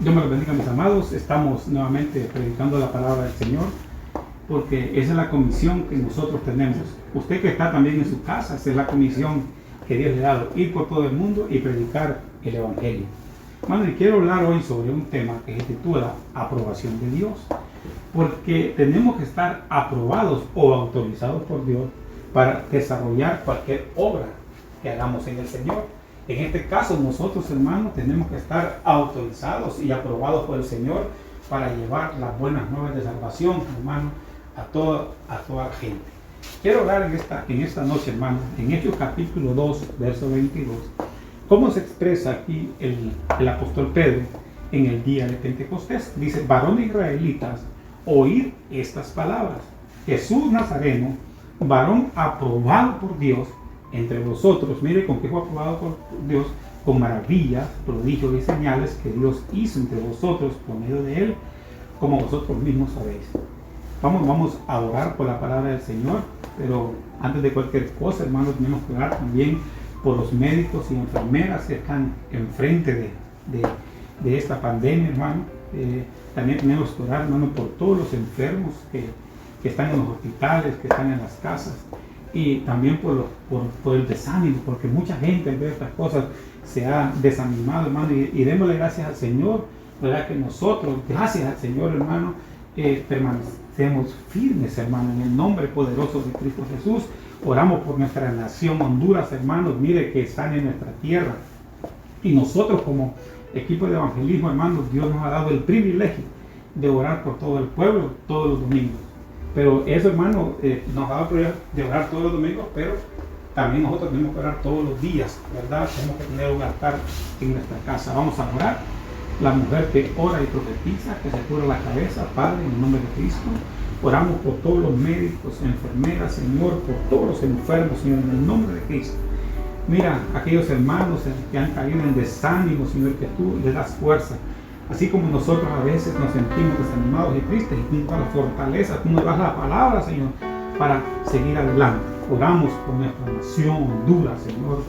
Dios me los bendiga, mis amados. Estamos nuevamente predicando la palabra del Señor, porque esa es la comisión que nosotros tenemos. Usted que está también en su casa, esa es la comisión que Dios le ha dado: ir por todo el mundo y predicar el Evangelio. Hermano, y quiero hablar hoy sobre un tema que se titula aprobación de Dios, porque tenemos que estar aprobados o autorizados por Dios para desarrollar cualquier obra que hagamos en el Señor. En este caso, nosotros, hermanos, tenemos que estar autorizados y aprobados por el Señor para llevar las buenas nuevas de salvación, hermano, a toda la gente. Quiero hablar en esta noche, hermano, en Hechos capítulo 2, verso 22, cómo se expresa aquí el apóstol Pedro en el día de Pentecostés. Dice: varones israelitas, oíd estas palabras. Jesús Nazareno, varón aprobado por Dios entre vosotros. Mire con qué fue aprobado por Dios: con maravillas, prodigios y señales que Dios hizo entre vosotros por medio de él, como vosotros mismos sabéis. Vamos a orar por la palabra del Señor, pero antes de cualquier cosa, hermanos, tenemos que orar también por los médicos y enfermeras que están enfrente de esta pandemia, hermano. También tenemos que orar, hermano, por todos los enfermos que están en los hospitales, que están en las casas, y también por el desánimo, porque mucha gente al ver estas cosas se ha desanimado, hermano, y démosle gracias al Señor, ¿verdad? Que nosotros, gracias al Señor, hermano, permanecemos firmes, hermano, en el nombre poderoso de Cristo Jesús. Oramos por nuestra nación Honduras, hermanos, mire que están en nuestra tierra, y nosotros como equipo de evangelismo, hermanos, Dios nos ha dado el privilegio de orar por todo el pueblo todos los domingos. Pero eso, hermano, nos ha dado el privilegio de orar todos los domingos, pero también nosotros tenemos que orar todos los días, ¿verdad? Tenemos que tener un altar en nuestra casa. Vamos a orar. La mujer que ora y profetiza, que se cura la cabeza, Padre, en el nombre de Cristo. Oramos por todos los médicos, enfermeras, Señor, por todos los enfermos, Señor, en el nombre de Cristo. Mira, aquellos hermanos que han caído en desánimo, Señor, que tú les das fuerza. Así como nosotros a veces nos sentimos desanimados y tristes, y tú nos das la fortaleza, tú nos das la palabra, Señor, para seguir adelante. Oramos por nuestra nación, Honduras, Señor,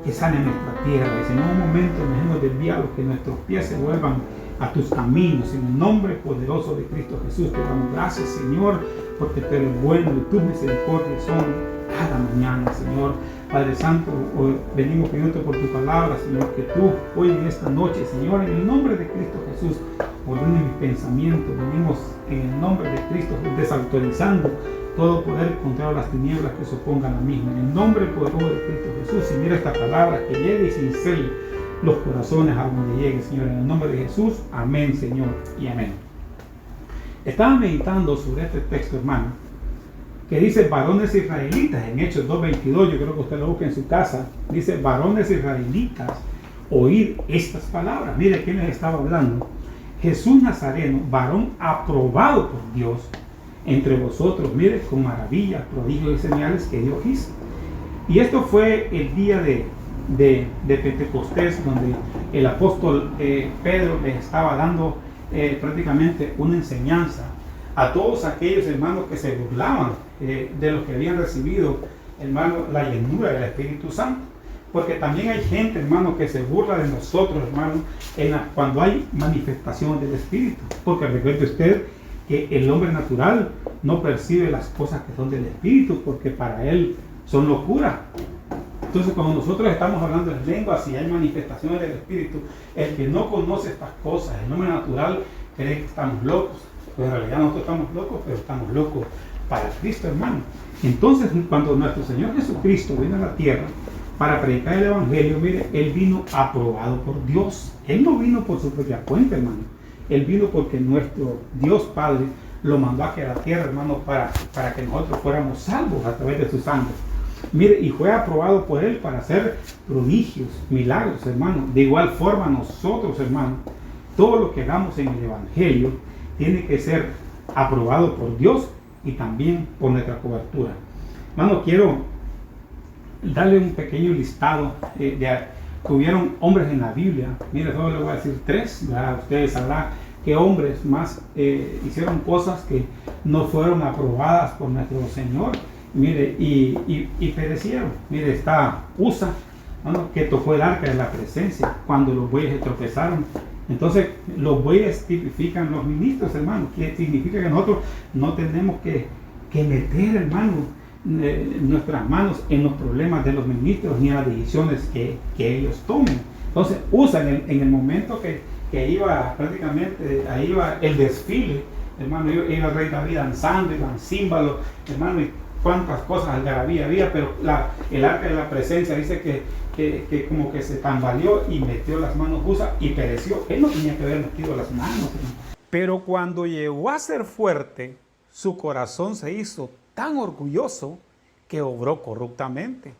que sane nuestra tierra. Y si en un momento dejemos de diálogo, que nuestros pies se vuelvan a tus caminos. En el nombre poderoso de Cristo Jesús te damos gracias, Señor, porque tú eres bueno y tus misericordias son cada mañana, Señor. Padre Santo, hoy venimos pidiendo por tu palabra, Señor, que tú hoy en esta noche, Señor, en el nombre de Cristo Jesús, ordene mis pensamientos. Venimos en el nombre de Cristo desautorizando todo poder contra las tinieblas que se opongan a mí. En el nombre poderoso de Cristo Jesús, y mira esta palabra que llegue y cincele los corazones a donde llegue, Señor. En el nombre de Jesús, amén, Señor, y amén. Estaba meditando sobre este texto, hermano, que dice varones israelitas en Hechos 2:22. Yo creo que usted lo busca en su casa. Dice: varones israelitas, oíd estas palabras. Mire quién les estaba hablando: Jesús Nazareno, varón aprobado por Dios entre vosotros, mire, con maravillas, prodigios y señales que Dios hizo. Y esto fue el día de Pentecostés, donde el apóstol Pedro les estaba dando prácticamente una enseñanza a todos aquellos hermanos que se burlaban de los que habían recibido, hermano, la llenura del Espíritu Santo. Porque también hay gente, hermano, que se burla de nosotros, hermano, cuando hay manifestaciones del Espíritu. Porque recuerde usted que el hombre natural no percibe las cosas que son del Espíritu, porque para él son locura. Entonces, cuando nosotros estamos hablando en lenguas y hay manifestaciones del Espíritu, el que no conoce estas cosas, el hombre natural, cree que estamos locos. Pero en realidad nosotros estamos locos, pero estamos locos para Cristo, hermano. Entonces, cuando nuestro Señor Jesucristo vino a la tierra para predicar el Evangelio, mire, Él vino aprobado por Dios. Él no vino por su propia cuenta, hermano. Él vino porque nuestro Dios Padre lo mandó aquí a la tierra, hermano, para que nosotros fuéramos salvos a través de su sangre. Mire, y fue aprobado por Él para hacer prodigios, milagros, hermano. De igual forma nosotros, hermano, todo lo que hagamos en el Evangelio tiene que ser aprobado por Dios y también por nuestra cobertura. Hermano, quiero darle un pequeño listado que hubieron hombres en la Biblia. Mire, solo le voy a decir 3, ¿verdad? Ustedes sabrán qué hombres más hicieron cosas que no fueron aprobadas por nuestro Señor. Mire, y perecieron. Mire, está Usa, ¿no?, que tocó el arca de la presencia cuando los bueyes se tropezaron Entonces, los bueyes tipifican los ministros, hermano, que significa que nosotros no tenemos que meter, hermano, nuestras manos en los problemas de los ministros ni en las decisiones que ellos tomen. Entonces, usan en el momento que iba prácticamente, ahí iba el desfile, hermano, iba el rey David danzando, iban címbalos, hermano, y cuántas cosas algarabía había, pero el arca de la presencia dice que como que se tambaleó y metió las manos Usa y pereció. Él no tenía que haber metido las manos, hermano. Pero cuando llegó a ser fuerte, su corazón se hizo tan orgulloso que obró corruptamente.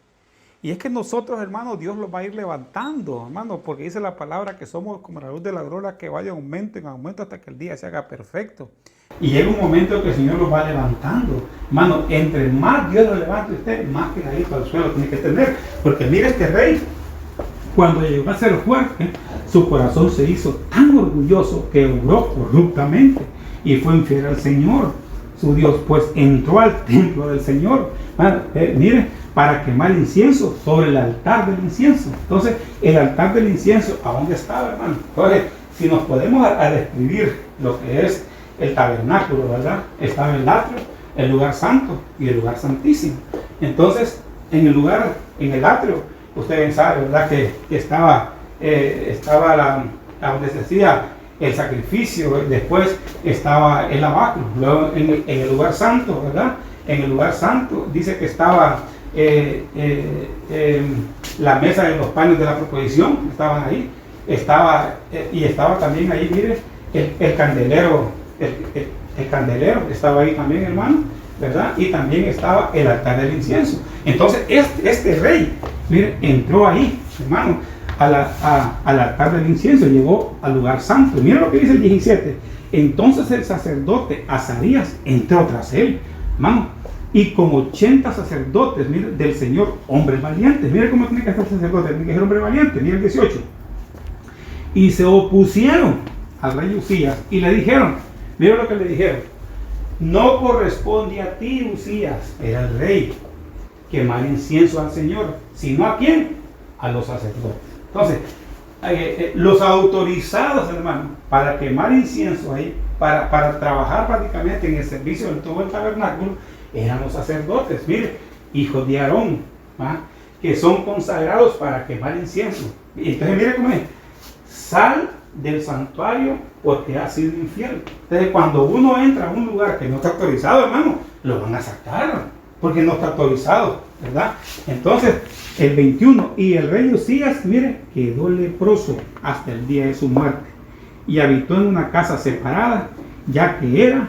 Y es que nosotros, hermanos, Dios los va a ir levantando, hermanos, porque dice la palabra que somos como la luz de la aurora que vaya en aumento hasta que el día se haga perfecto. Y llega un momento que el Señor los va levantando. Hermano, entre más Dios lo levante usted, más pegadito al suelo tiene que tener. Porque mire, este rey, cuando llegó a ser fuerte, su corazón se hizo tan orgulloso que obró corruptamente y fue infiel al Señor, su Dios, pues entró al templo del Señor, mire, para quemar incienso sobre el altar del incienso. Entonces, el altar del incienso, ¿a dónde estaba, hermano? Entonces, si nos podemos a describir lo que es el tabernáculo, ¿verdad? Estaba el atrio, el lugar santo y el lugar santísimo. Entonces, en el atrio, ustedes saben, ¿verdad? Que estaba donde se hacía el sacrificio, después estaba el lavacro, luego en el lugar santo, ¿verdad? En el lugar santo dice que estaba la mesa de los panes de la proposición, estaban ahí, y estaba también ahí, mire, el candelero, el candelero estaba ahí también, hermano, ¿verdad? Y también estaba el altar del incienso. Entonces este rey, mire, entró ahí, hermano, al altar del incienso, llegó al lugar santo. Mira lo que dice el 17. Entonces el sacerdote Azarías entró tras él, hermano, y con 80 sacerdotes, mire, del Señor, hombres valientes. Mire cómo tiene que ser sacerdote, tiene que ser hombre valiente. Mira el 18. Y se opusieron al rey Usías y le dijeron, mira lo que le dijeron: no corresponde a ti, Usías, era el rey, quemar incienso al Señor, sino ¿a quién? A los sacerdotes. Entonces, los autorizados, hermano, para quemar incienso ahí, para trabajar prácticamente en el servicio de todo el tabernáculo, eran los sacerdotes, mire, hijos de Aarón, ¿va? Que son consagrados para quemar incienso. Y entonces, mire cómo es: sal del santuario porque ha sido infiel. Entonces, cuando uno entra a un lugar que no está autorizado, hermano, lo van a sacar, porque no está autorizado, ¿verdad? Entonces, el 21, y el rey Usías, mire, quedó leproso hasta el día de su muerte, y habitó en una casa separada, ya que era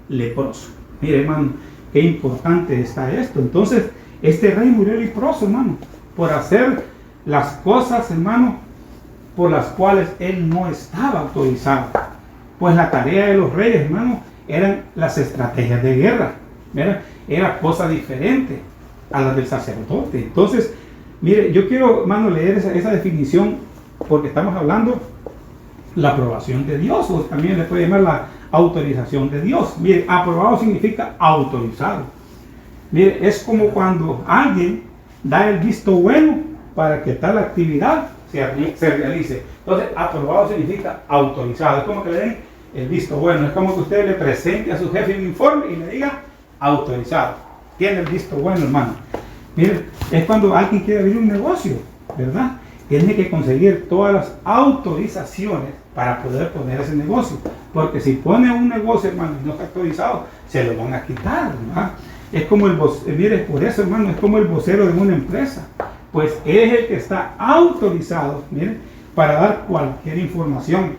leproso. Mire, hermano, qué importante está esto. Entonces, este rey murió leproso, hermano, por hacer las cosas, hermano, por las cuales él no estaba autorizado. Pues la tarea de los reyes, hermano, eran las estrategias de guerra. Era cosa diferente a la del sacerdote. Entonces, mire, yo quiero, hermano, leer esa definición, porque estamos hablando la aprobación de Dios, o también le puede llamar la autorización de Dios. Mire, aprobado significa autorizado. Mire, es como cuando alguien da el visto bueno para que tal actividad se realice. Entonces, aprobado significa autorizado. Es como que le den el visto bueno. Es como que usted le presente a su jefe un informe y le diga autorizado. Tiene el visto bueno, hermano. Mire, es cuando alguien quiere abrir un negocio, ¿verdad? Tiene que conseguir todas las autorizaciones para poder poner ese negocio. Porque si pone un negocio, hermano, y no está autorizado, se lo van a quitar, ¿verdad? Es como mire, por eso, hermano, es como el vocero de una empresa. Pues es el que está autorizado, mire, para dar cualquier información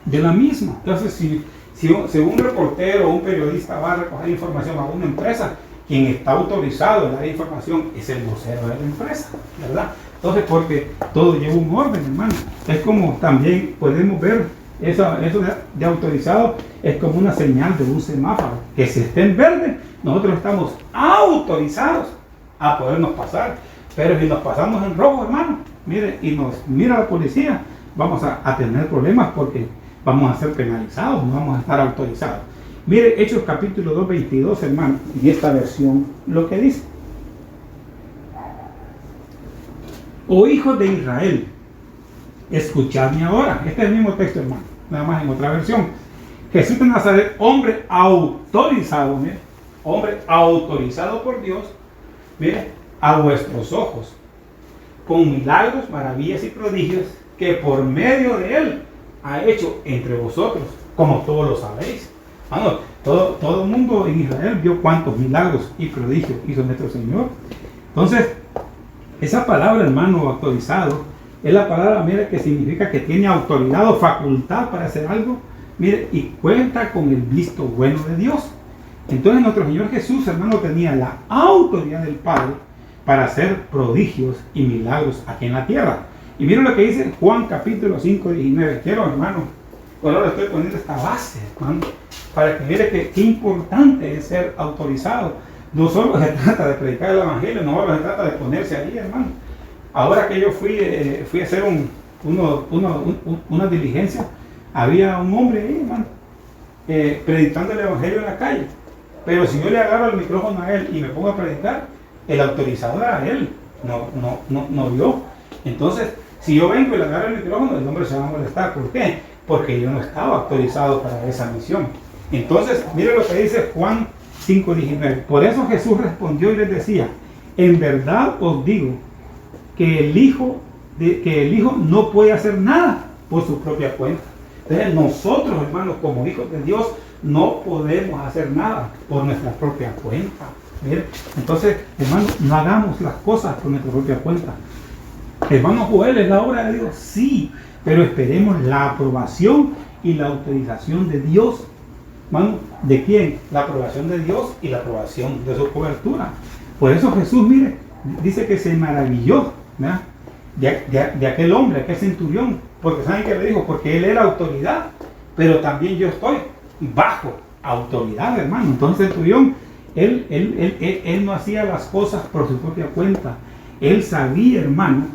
de la misma. Entonces, si un reportero o un periodista va a recoger información a una empresa, quien está autorizado a dar información es el vocero de la empresa, ¿verdad? Entonces, porque todo lleva un orden, hermano. Es como también podemos ver eso de autorizado, es como una señal de un semáforo, que si está en verde, nosotros estamos autorizados a podernos pasar. Pero si nos pasamos en rojo, hermano, mire, y nos mira la policía, vamos a tener problemas, porque vamos a ser penalizados, no vamos a estar autorizados. Mire, Hechos capítulo 2, 22, hermano, y esta versión lo que dice: oh hijos de Israel, escuchadme ahora. Este es el mismo texto, hermano, nada más en otra versión. Jesús de Nazaret, hombre autorizado, mire, hombre autorizado por Dios, mire, a vuestros ojos, con milagros, maravillas y prodigios que por medio de él ha hecho entre vosotros, como todos lo sabéis. Vamos, todo el mundo en Israel vio cuántos milagros y prodigios hizo nuestro Señor. Entonces, esa palabra, hermano, autorizado, es la palabra, mire, que significa que tiene autoridad o facultad para hacer algo, mire, y cuenta con el visto bueno de Dios. Entonces, nuestro Señor Jesús, hermano, tenía la autoridad del Padre para hacer prodigios y milagros aquí en la tierra. Y miren lo que dice Juan capítulo 5, 19. Quiero, hermano, por ahora estoy poniendo esta base, hermano, para que mire que qué importante es ser autorizado. No solo se trata de predicar el evangelio, no solo se trata de ponerse ahí, hermano. Ahora que yo fui a hacer una diligencia, había un hombre ahí, hermano, predicando el evangelio en la calle. Pero si yo le agarro el micrófono a él y me pongo a predicar, el autorizado era él, no yo. Entonces, si yo vengo y le agarro el micrófono, el hombre se va a molestar. ¿Por qué? Porque yo no estaba autorizado para esa misión. Entonces, mire lo que dice Juan 5:19. Por eso Jesús respondió y les decía: en verdad os digo que el Hijo no puede hacer nada por su propia cuenta. Entonces, nosotros, hermanos, como hijos de Dios, no podemos hacer nada por nuestra propia cuenta. ¿Bien? Entonces, hermanos, no hagamos las cosas por nuestra propia cuenta. Hermano Joel, ¿es la obra de Dios? Sí, pero esperemos la aprobación y la autorización de Dios. Hermano, ¿de quién? La aprobación de Dios y la aprobación de su cobertura. Por eso Jesús, mire, dice que se maravilló, ¿verdad?, de aquel hombre, aquel centurión. Porque ¿saben qué le dijo? Porque él era autoridad, pero también yo estoy bajo autoridad, hermano. Entonces el centurión, él no hacía las cosas por su propia cuenta. Él sabía, hermano,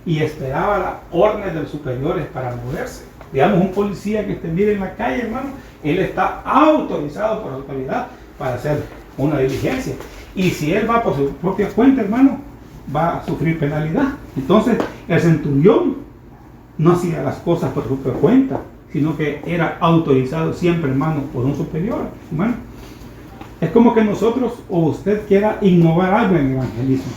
y esperaba las órdenes de los superiores para moverse. Digamos, un policía que esté mire en la calle, hermano, él está autorizado por la autoridad para hacer una diligencia. Y si él va por su propia cuenta, hermano, va a sufrir penalidad. Entonces, el centurión no hacía las cosas por su propia cuenta, sino que era autorizado siempre, hermano, por un superior, hermano. Es como que nosotros o usted quiera innovar algo en el evangelismo.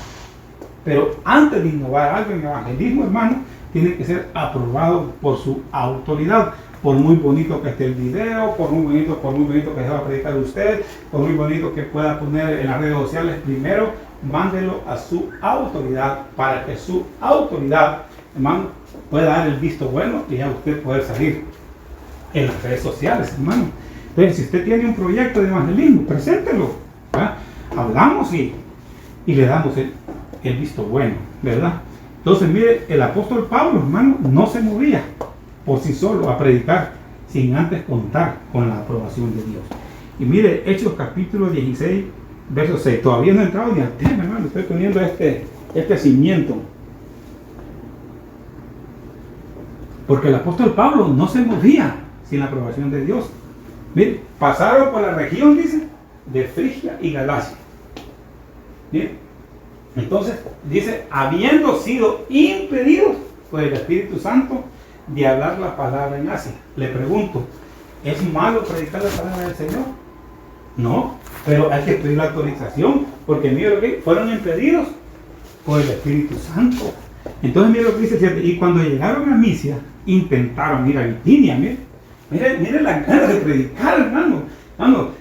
Pero antes de innovar algo en el evangelismo, hermano, tiene que ser aprobado por su autoridad. Por muy bonito que esté el video, por muy bonito que se va a predicar usted, por muy bonito que pueda poner en las redes sociales, primero mándelo a su autoridad para que su autoridad, hermano, pueda dar el visto bueno y ya usted puede salir en las redes sociales, hermano. Entonces, si usted tiene un proyecto de evangelismo, preséntelo, ¿verdad? Hablamos y le damos el visto bueno, ¿verdad? Entonces, mire, el apóstol Pablo, hermano, no se movía por sí solo a predicar sin antes contar con la aprobación de Dios. Y mire, Hechos capítulo 16, verso 6. Todavía no he entrado ni al tema, hermano. Estoy poniendo este cimiento. Porque el apóstol Pablo no se movía sin la aprobación de Dios. Mire, pasaron por la región, dice, de Frigia y Galacia. Mire, entonces, dice, habiendo sido impedidos por el Espíritu Santo de hablar la palabra en Asia. Le pregunto, ¿es malo predicar la palabra del Señor? No, pero hay que pedir la autorización, porque mire lo que fueron impedidos por el Espíritu Santo. Entonces mire lo que dice, y cuando llegaron a Misia, intentaron ir a Bitinia. Mire la ganas de predicar, hermano.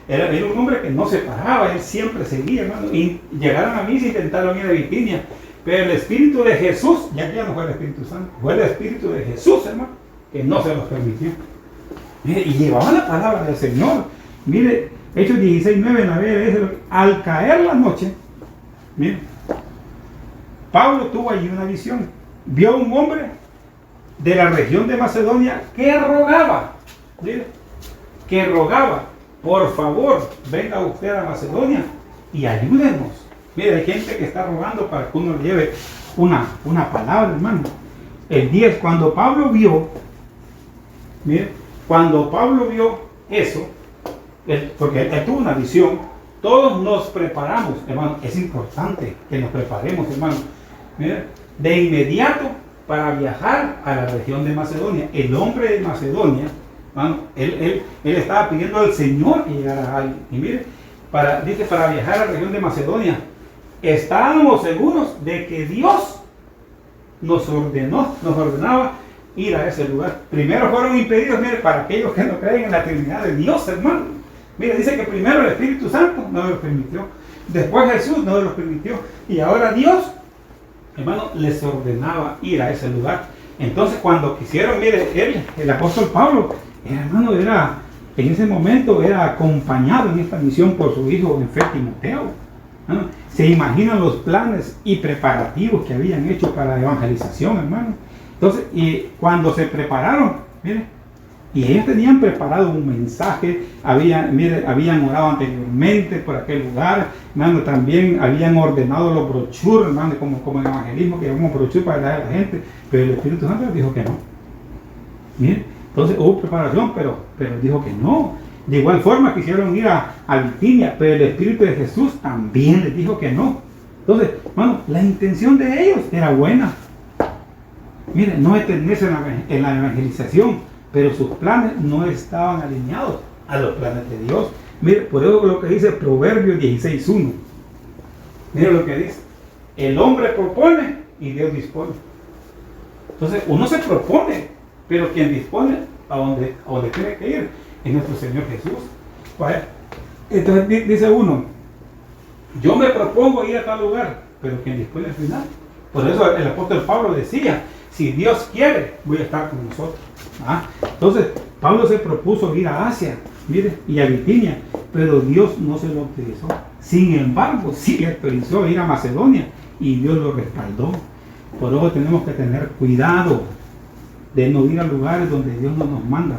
Era un hombre que no se paraba, él siempre seguía, hermano. Y llegaron a Misia e intentaron ir a Bitinia. Pero el Espíritu de Jesús, ya no fue el Espíritu Santo, fue el Espíritu de Jesús, hermano, que no se los permitió. Mire, y llevaba la palabra del Señor. Mire, Hechos 16:9 en la Biblia dice, al caer la noche, mire, Pablo tuvo allí una visión. Vio a un hombre de la región de Macedonia que rogaba, mire, por favor, venga usted a Macedonia y ayúdenos. Mire, hay gente que está rogando para que uno le lleve una palabra, hermano. El 10, cuando Pablo vio eso, porque él tuvo una visión, todos nos preparamos, hermano. Es importante que nos preparemos, hermano. Mire, de inmediato para viajar a la región de Macedonia. El hombre de Macedonia, hermano, él estaba pidiendo al Señor que llegara ahí. Y mire, dice, para viajar a la región de Macedonia, estábamos seguros de que Dios nos ordenaba ir a ese lugar. Primero fueron impedidos, mire, para aquellos que no creen en la Trinidad de Dios, hermano. Mire, dice que primero el Espíritu Santo no lo permitió, después Jesús no lo permitió, y ahora Dios, hermano, les ordenaba ir a ese lugar. Entonces, cuando quisieron, mire, el apóstol Pablo, hermano, en ese momento era acompañado en esta misión por su hijo en fe, Timoteo. ¿No? Se imaginan los planes y preparativos que habían hecho para la evangelización, hermano. Entonces, y cuando se prepararon, mire, y ellos tenían preparado un mensaje, habían orado anteriormente por aquel lugar, hermano, también habían ordenado los brochures, hermano, como el evangelismo, que llevamos brochures para dar a la gente, pero el Espíritu Santo les dijo que no. Mire, entonces hubo preparación, pero dijo que no. De igual forma quisieron ir a Bitinia, pero el Espíritu de Jesús también les dijo que no. Entonces, hermano, la intención de ellos era buena. Mire, no detenerse en la evangelización, pero sus planes no estaban alineados a los planes de Dios. Mire, por eso lo que dice Proverbios 16:1. Mire lo que dice. El hombre propone y Dios dispone. Entonces, uno se propone, pero quien dispone a donde tiene que ir es nuestro Señor Jesús. Entonces dice uno, yo me propongo ir a tal lugar, pero quien dispone al final. Por eso el apóstol Pablo decía, si Dios quiere, voy a estar con nosotros. Entonces, Pablo se propuso ir a Asia, mire, y a Bitinia, pero Dios no se lo autorizó. Sin embargo, sí le autorizó ir a Macedonia y Dios lo respaldó. Por eso tenemos que tener cuidado de no ir a lugares donde Dios no nos manda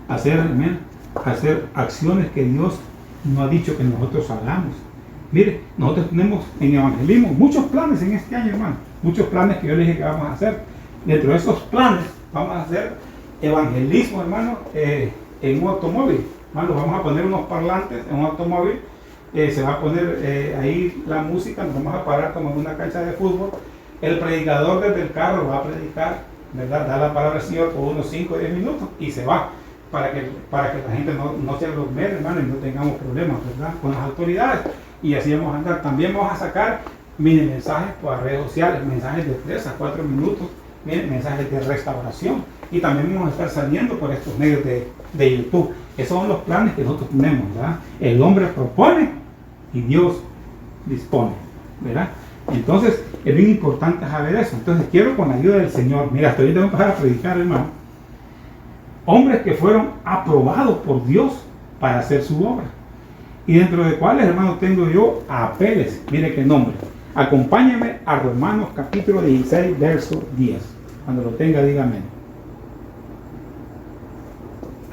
a hacer acciones que Dios no ha dicho que nosotros hagamos. Mire, nosotros tenemos en evangelismo muchos planes en este año, hermano, muchos planes que yo les dije que vamos a hacer. Dentro de esos planes vamos a hacer evangelismo, hermano, en un automóvil. Hermano, vamos a poner unos parlantes en un automóvil, se va a poner ahí la música, nos vamos a parar como en una cancha de fútbol. El predicador desde el carro va a predicar, ¿verdad? Da la palabra al Señor por unos 5 o 10 minutos y se va, para que la gente no se aglomere, hermano, y no tengamos problemas, ¿verdad?, con las autoridades. Y así vamos a andar. También vamos a sacar mini mensajes por redes sociales, mensajes de 3 a 4 minutos, mensajes de restauración, y también vamos a estar saliendo por estos medios de YouTube. Esos son los planes que nosotros tenemos, ¿verdad? El hombre propone y Dios dispone, ¿verdad? Entonces es bien importante saber eso. Entonces quiero, con la ayuda del Señor, mira, hasta ahorita voy a empezar a predicar, hermano, hombres que fueron aprobados por Dios para hacer su obra, y dentro de cuáles, hermano, tengo yo a Apeles. Mire qué nombre. Acompáñame a Romanos capítulo 16, verso 10. Cuando lo tenga, dígame.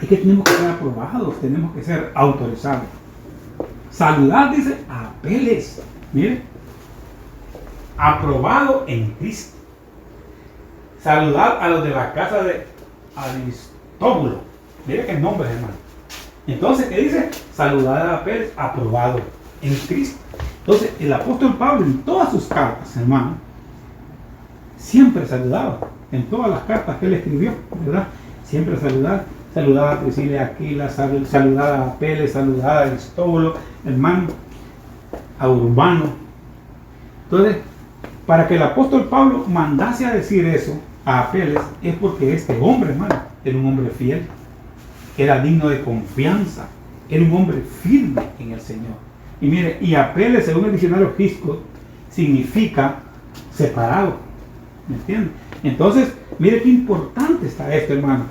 Es que tenemos que ser aprobados, tenemos que ser autorizados. Saludad, dice, a Apeles. Mire, aprobado en Cristo. Saludad a los de la casa de Aristóbulo. Mire qué nombre, hermano. Entonces, ¿qué dice? Saludad a Apeles, aprobado en Cristo. Entonces, el apóstol Pablo en todas sus cartas, hermano, siempre saludaba. En todas las cartas que él escribió, ¿verdad? Siempre saludaba a Priscila y Aquila, saludaba a Apeles, saludaba a Aristóbulo, hermano, a Urbano. Entonces, para que el apóstol Pablo mandase a decir eso a Apeles, es porque este hombre, hermano, era un hombre fiel, era digno de confianza, era un hombre firme en el Señor. Y mire, y Apeles, según el diccionario Gisco, significa separado. ¿Me entiende? Entonces, mire qué importante está esto, hermano.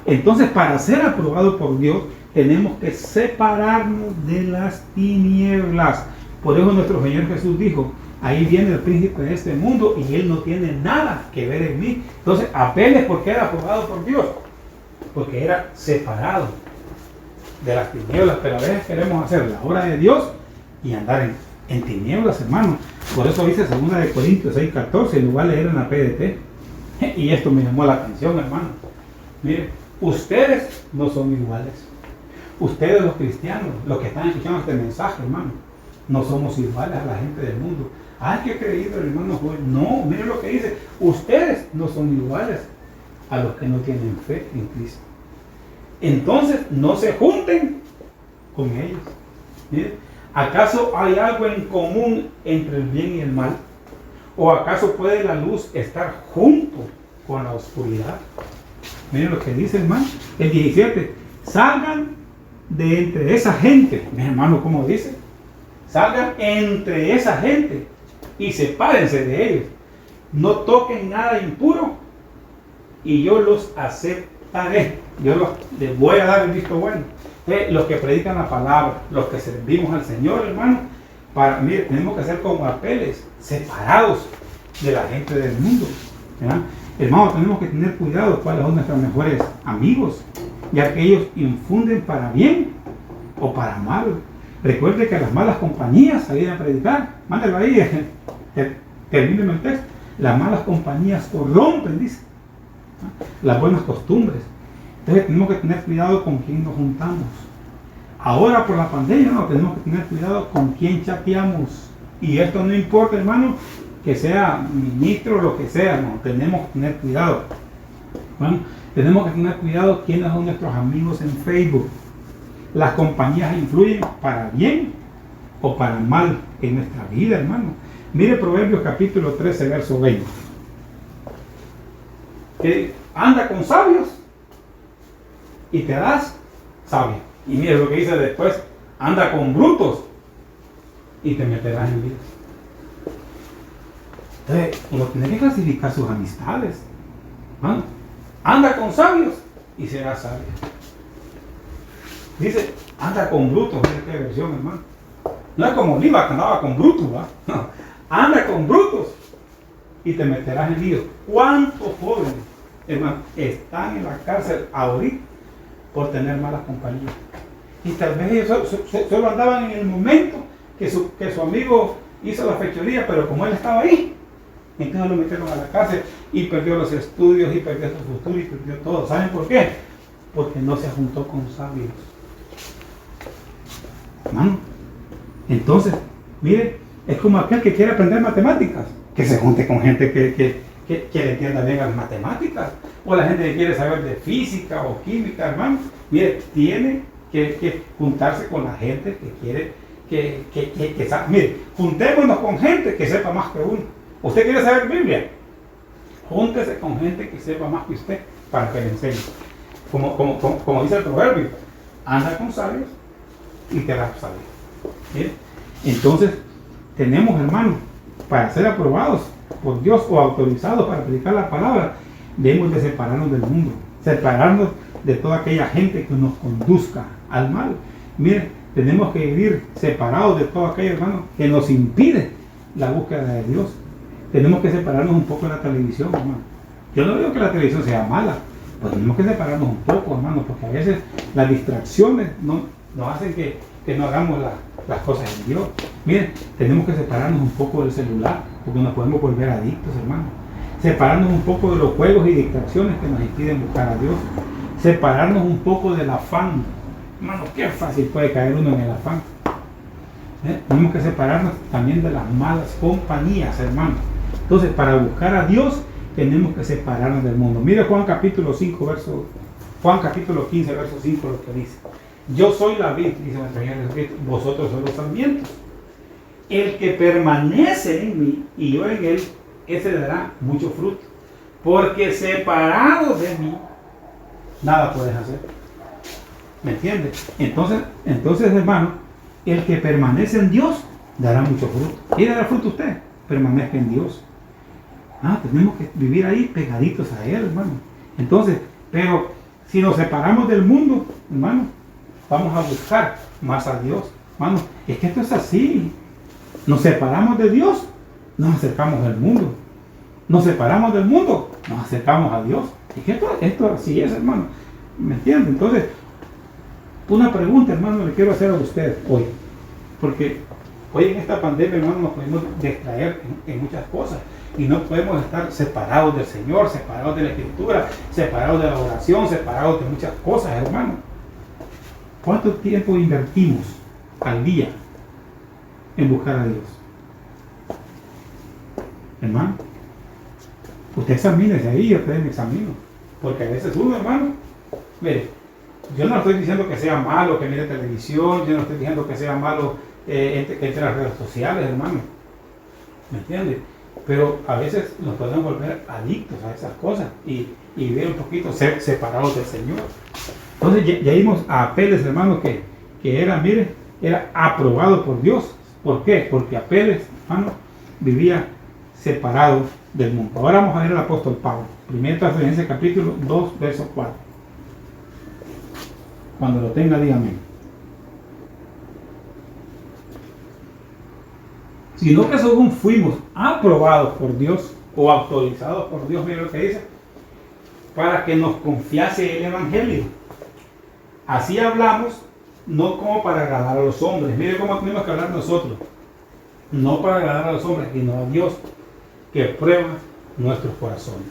Entonces, para ser aprobado por Dios, tenemos que separarnos de las tinieblas. Por eso nuestro Señor Jesús dijo, ahí viene el príncipe de este mundo y él no tiene nada que ver en mí. Entonces, Apeles, ¿por qué era aprobado por Dios? Porque era separado de las tinieblas. Pero a veces queremos hacer la obra de Dios y andar en tinieblas, hermano. Por eso dice 2 Corintios 6:14, en lugar de leer en la PDT. Y esto me llamó la atención, hermano. Mire, ustedes no son iguales. Ustedes, los cristianos, los que están escuchando este mensaje, hermano, no somos iguales a la gente del mundo. Ay, que creído el hermano Joel. No, mire lo que dice. Ustedes no son iguales a los que no tienen fe en Cristo. Entonces, no se junten con ellos. Mire, ¿acaso hay algo en común entre el bien y el mal? ¿O acaso puede la luz estar junto con la oscuridad? Miren lo que dice, hermano. El 17. Salgan de entre esa gente. Mi hermano, ¿cómo dice? Salgan entre esa gente y sepárense de ellos. No toquen nada impuro y yo los aceptaré. Yo les voy a dar el visto bueno. Los que predican la palabra, los que servimos al Señor, hermano, mire, tenemos que ser como apeles, separados de la gente del mundo, ¿verdad? Hermano, tenemos que tener cuidado cuáles son nuestros mejores amigos, ya que ellos infunden para bien o para mal. Recuerde que las malas compañías salían a predicar. Mándelo ahí, termíneme el texto. Las malas compañías corrompen, dice, las buenas costumbres. Entonces tenemos que tener cuidado con quién nos juntamos. Ahora por la pandemia, no, tenemos que tener cuidado con quién chateamos. Y esto no importa, hermano, que sea ministro o lo que sea, no, tenemos que tener cuidado. Bueno, tenemos que tener cuidado quiénes son nuestros amigos en Facebook. Las compañías influyen para bien o para mal en nuestra vida, hermano. Mire Proverbios capítulo 13, verso 20. Que anda con sabios y te das sabio. Y mire lo que dice después, anda con brutos y te meterás en vida. Entonces, uno tiene que clasificar sus amistades. ¿No? Anda con sabios y será sabio. Dice, anda con brutos. Mira qué versión, hermano. No es como Oliva que andaba con brutos, ¿va? No. Anda con brutos y te meterás en lío. ¿Cuántos jóvenes, hermano, están en la cárcel ahorita por tener malas compañías? Y tal vez ellos solo andaban en el momento que su amigo hizo la fechoría, pero como él estaba ahí, entonces lo metieron a la cárcel y perdió los estudios y perdió su futuro y perdió todo. ¿Saben por qué? Porque no se juntó con sabios. Hermano, entonces, mire, es como aquel que quiere aprender matemáticas, que se junte con gente que le entienda bien las matemáticas, o la gente que quiere saber de física o química, hermano. Mire, tiene que juntarse con la gente que quiere que sabe. Mire, juntémonos con gente que sepa más que uno. ¿Usted quiere saber Biblia? Júntese con gente que sepa más que usted para que le enseñe. Como dice el proverbio, anda con sabios y te harás sabio. ¿Mire? Entonces, tenemos, hermanos, para ser aprobados por Dios o autorizados para predicar la palabra, debemos de separarnos del mundo, separarnos de toda aquella gente que nos conduzca al mal. Miren, tenemos que vivir separados de todo aquello, hermano, que nos impide la búsqueda de Dios. Tenemos que separarnos un poco de la televisión, hermano. Yo no digo que la televisión sea mala, pero tenemos que separarnos un poco, hermano, porque a veces las distracciones nos hacen que no hagamos las cosas de Dios. Miren, tenemos que separarnos un poco del celular, porque nos podemos volver adictos, hermano. Separarnos un poco de los juegos y distracciones que nos impiden buscar a Dios. Separarnos un poco del afán. Hermano, qué fácil puede caer uno en el afán. Tenemos que separarnos también de las malas compañías, hermano. Entonces, para buscar a Dios, tenemos que separarnos del mundo. Mire Juan capítulo 15, verso 5, lo que dice. Yo soy la vid, dice nuestro Señor Jesucristo, vosotros sois los sarmientos. El que permanece en mí y yo en él, ese dará mucho fruto. Porque separado de mí, nada puedes hacer. ¿Me entiendes? Entonces, hermano, el que permanece en Dios dará mucho fruto. ¿Qué dará fruto usted? Permanezca en Dios. Tenemos que vivir ahí pegaditos a Él, hermano. Entonces, pero si nos separamos del mundo, hermano, vamos a buscar más a Dios. Hermano, es que esto es así. Nos separamos de Dios, nos acercamos al mundo. Nos separamos del mundo, nos acercamos a Dios. Es que esto así es, hermano. ¿Me entiende? Entonces, una pregunta, hermano, le quiero hacer a usted hoy. Porque hoy en esta pandemia, hermano, nos podemos distraer en muchas cosas. Y no podemos estar separados del Señor, separados de la Escritura, separados de la oración, separados de muchas cosas, hermano. ¿Cuánto tiempo invertimos al día en buscar a Dios? hermano. Usted examínese ahí, yo también me examino. Porque a veces uno, hermano, mire, yo no estoy diciendo que sea malo que mire televisión, yo no estoy diciendo que sea malo que entre las redes sociales, hermano. ¿Me entiende? Pero a veces nos podemos volver adictos a esas cosas y ver un poquito ser separados del Señor. Entonces ya vimos a Apeles, hermano, que era, mire, era aprobado por Dios. ¿Por qué? Porque Apeles, hermano, vivía separado del mundo. Ahora vamos a ver al apóstol Pablo. Primera Tesalonicenses capítulo 2, verso 4. Cuando lo tenga, dígame. Sino que según fuimos aprobados por Dios o autorizados por Dios, mire lo que dice, para que nos confiase el Evangelio. Así hablamos, no como para agradar a los hombres. Mire cómo tenemos que hablar nosotros. No para agradar a los hombres, sino a Dios, que prueba nuestros corazones.